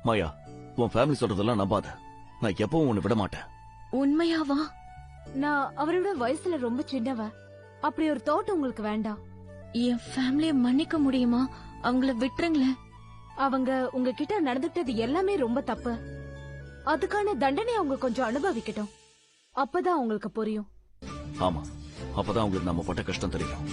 மாயா, உன் ஃபேமிலி சொல்றதெல்லாம் நம்பாத. நான் எப்பவும் உன்னை விட மாட்டேன். உண்மையாவா? நான் அவரோட வயசுல ரொம்ப சின்னவ. அப்படி ஒரு தோட்டம் உங்களுக்கு வேண்டாம். என் ஃபேமிலிய மன்னிக்க முடியுமா? அவங்கள விட்டுருங்களேன். அவங்க உங்ககிட்ட நடந்துட்டது எல்லாமே ரொம்ப தப்பு. அதுக்கான தண்டனை அவங்க கொஞ்சம் அனுபவிக்கட்டும். அப்பதான் உங்களுக்கு புரியும். ஆமா, அப்பதான் உங்களுக்கு நம்ம பட்ட கஷ்டம் தெரியும்.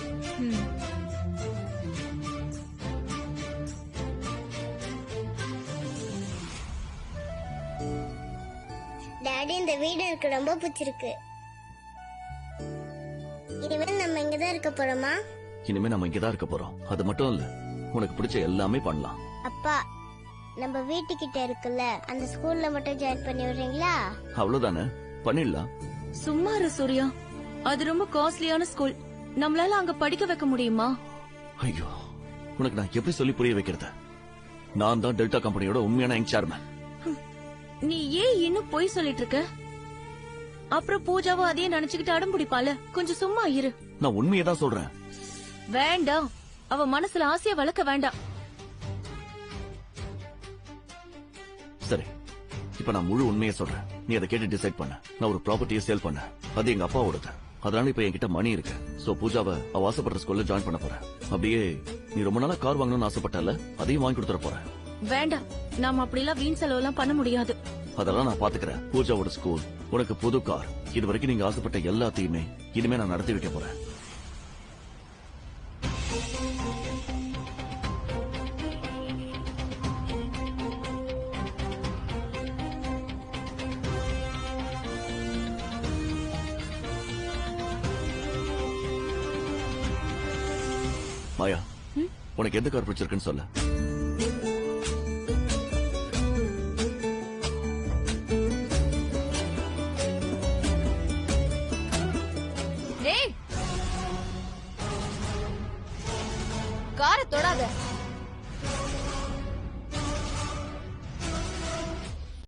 டாடி, இந்த வீடு எனக்கு ரொம்ப பிடிச்சிருக்கு. இனிமேல் நம்ம இங்கதான் இருக்க போறோமா? இனிமே நம்ம இங்கதான் இருக்க போறோம். அது மட்டும் இல்ல, உனக்கு பிடிச்ச எல்லாமே பண்ணலாம். அப்பா, நம்ம வீட்டுக்கிட்ட இருக்குல்ல அந்த ஸ்கூல்ல மட்டும் ஜாயின் பண்ணி விடுறீங்களா? அவ்வளவுதானே, பண்ணிடலாம். சும்மா இரு சூர்யா, அது ரொம்ப காஸ்ட்லியான ஸ்கூல். நம்மளால அங்க படிக்க வைக்க முடியுமா? ஐயோ, உனக்கு நான் எப்படி சொல்லி புரிய வைக்கிறது? நான் தான் டெல்டா கம்பெனியோட உண்மையான யங் சேர்மன். நீ ஏன் இன்னும் பொய் சொல்லிட்டு இருக்க? அப்புறம் பூஜாவும் அதையே நினைச்சுக்கிட்டு அடம் பிடிப்பால. கொஞ்சம் சும்மா இரு. நான் உண்மையை தான் சொல்றேன். வேண்டாம், அவ மனசுல ஆசைய வளர்க்க வேண்டாம். சரி, இப்ப நான் முழு உண்மையை சொல்றேன். நீ அதை கேட்டு டிசைட் பண்ண. நான் ஒரு ப்ராப்பர்ட்டியை சேல் பண்ண. அது எங்க அப்பாவோடது. அதனால இப்ப என்கிட்ட மணி இருக்கு. சோ பூஜாவை அவ ஆசைப்படுற ஸ்கூல்ல ஜாயின் பண்ண போறேன். அப்படியே நீ ரொம்ப நாளா கார் வாங்கணும்னு ஆசைப்பட்டல, அதையும் வாங்கி கொடுத்துட போறேன். வேண்டாம், நாம அப்படிலாம் வீண் செலவு எல்லாம் பண்ண முடியாது. அதெல்லாம் நான் பாத்துக்கிறேன். பூஜாவோட ஸ்கூல், உனக்கு புது கார், இது வரைக்கும் நீங்க ஆசைப்பட்ட எல்லாத்தையுமே இனிமே நான் நடத்தி வைக்க போறேன். மாயா, உனக்கு எந்த கார் பிடிச்சிருக்குன்னு சொல்ல. காரை தொடாத.